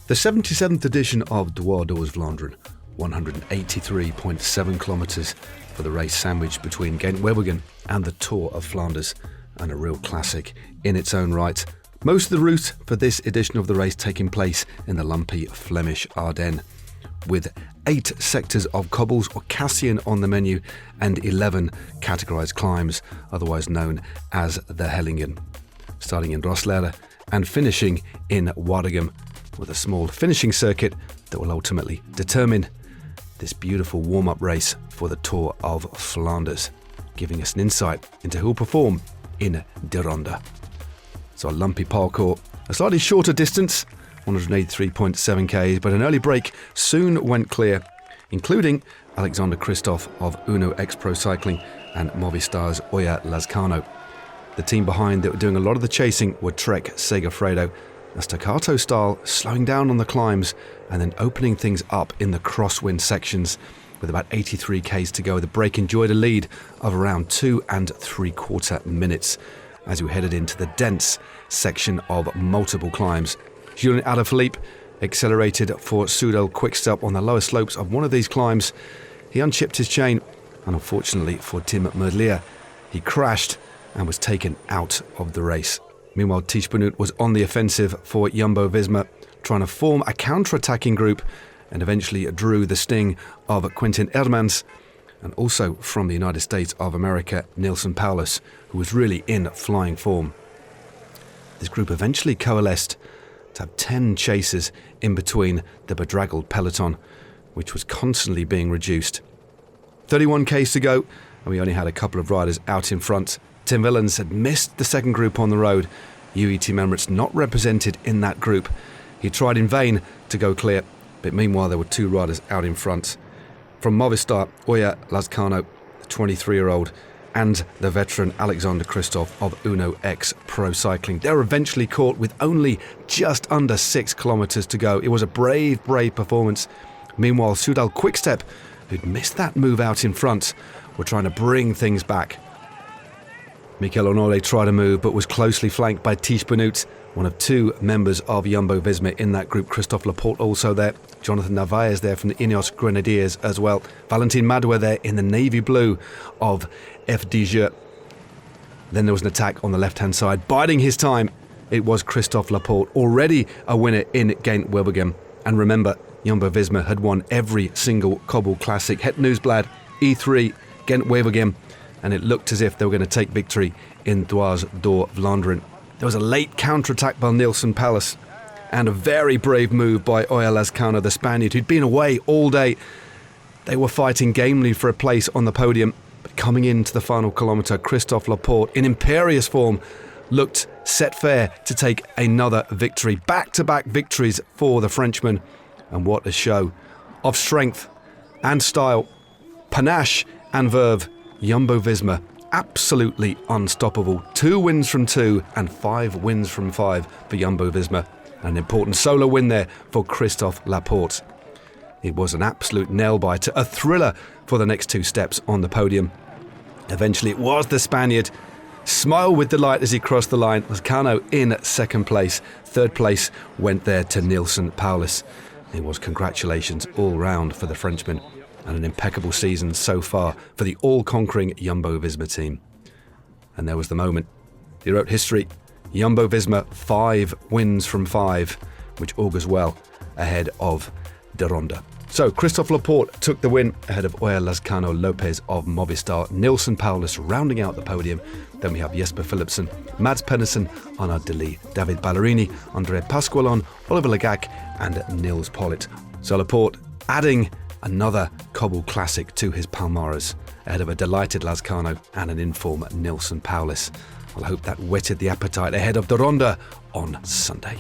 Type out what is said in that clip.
The 77th edition of Dwars Vlaanderen, 183.7 kilometres for the race sandwiched between Ghent-Wevelgem and the Tour of Flanders, and a real classic in its own right. Most of the route for this edition of the race taking place in the lumpy Flemish Ardennes, with 8 sectors of cobbles or Cassian on the menu and 11 categorised climbs, otherwise known as the Hellingen, starting in Rosslare and finishing in Waregem, with a small finishing circuit that will ultimately determine this beautiful warm-up race for the Tour of Flanders, giving us an insight into who will perform in De Ronde. So a lumpy parcours, a slightly shorter distance, 183.7 k's, but an early break soon went clear, including Alexander Christophe of Uno X Pro Cycling and Movistar's Oya Lazcano. The team behind that were doing a lot of the chasing were Trek Segafredo, a staccato style, slowing down on the climbs and then opening things up in the crosswind sections. With about 83 k's to go, the break enjoyed a lead of around 2 3/4 minutes as we headed into the dense section of multiple climbs. Julien Alaphilippe accelerated for Soudal Quickstep on the lower slopes of one of these climbs. He unchipped his chain, and unfortunately for Tim Merlier, he crashed and was taken out of the race. Meanwhile, Tiesj Benoot was on the offensive for Jumbo-Visma, trying to form a counter-attacking group, and eventually drew the sting of Quentin Hermans, and also from the United States of America, Neilson Powless, who was really in flying form. This group eventually coalesced to have 10 chasers in between the bedraggled peloton, which was constantly being reduced. 31 k's to go, and we only had a couple of riders out in front. Tim Willems had missed the second group on the road. UET Memrits not represented in that group. He tried in vain to go clear, but meanwhile there were 2 riders out in front. From Movistar, Oya Lazcano, the 23-year-old, and the veteran Alexander Christophe of Uno X Pro Cycling. They were eventually caught with only just under 6 kilometres to go. It was a brave performance. Meanwhile, Soudal Quickstep, who'd missed that move out in front, were trying to bring things back. Mikel Honore tried a move, but was closely flanked by Tiesj Benoot, one of 2 members of Jumbo-Visma in that group. Christophe Laporte also there. Jonathan Narvaez there from the Ineos Grenadiers as well. Valentin Madouas there in the navy blue of FDJ. Then there was an attack on the left-hand side. Biding his time, it was Christophe Laporte, already a winner in Ghent-Wevelgem. And remember, Jumbo-Visma had won every single cobble classic. Het Nieuwsblad, E3, Ghent-Wevelgem, and it looked as if they were going to take victory in Dwars door Vlaanderen. There was a late counter-attack by Neilson Powless and a very brave move by Oya Lazcano, the Spaniard, who'd been away all day. They were fighting gamely for a place on the podium, but coming into the final kilometre, Christophe Laporte, in imperious form, looked set fair to take another victory. Back-to-back victories for the Frenchman, and what a show of strength and style, panache and verve. Jumbo-Visma, absolutely unstoppable. 2 wins from 2 and 5 wins from 5 for Jumbo-Visma. An important solo win there for Christophe Laporte. It was an absolute nail-biter, a thriller for the next 2 steps on the podium. Eventually it was the Spaniard. Smile with delight as he crossed the line. Lazcano in second place. Third place went there to Neilson Powless. It was congratulations all round for the Frenchman, and an impeccable season so far for the all-conquering Jumbo-Visma team. And there was the moment. He wrote history. Jumbo-Visma, 5 wins from 5, which augurs well ahead of De Ronde. So Christophe Laporte took the win ahead of Oya Lazcano Lopez of Movistar. Neilson Powless rounding out the podium. Then we have Jesper Philipsen, Mads Pedersen, Arnaud Delis, David Ballerini, André Pasqualon, Oliver Legac and Nils Pollitt. So Laporte adding another cobble classic to his palmares ahead of a delighted Lazcano and an in-form Neilson Powless. Well, I hope that whetted the appetite ahead of De Ronde on Sunday.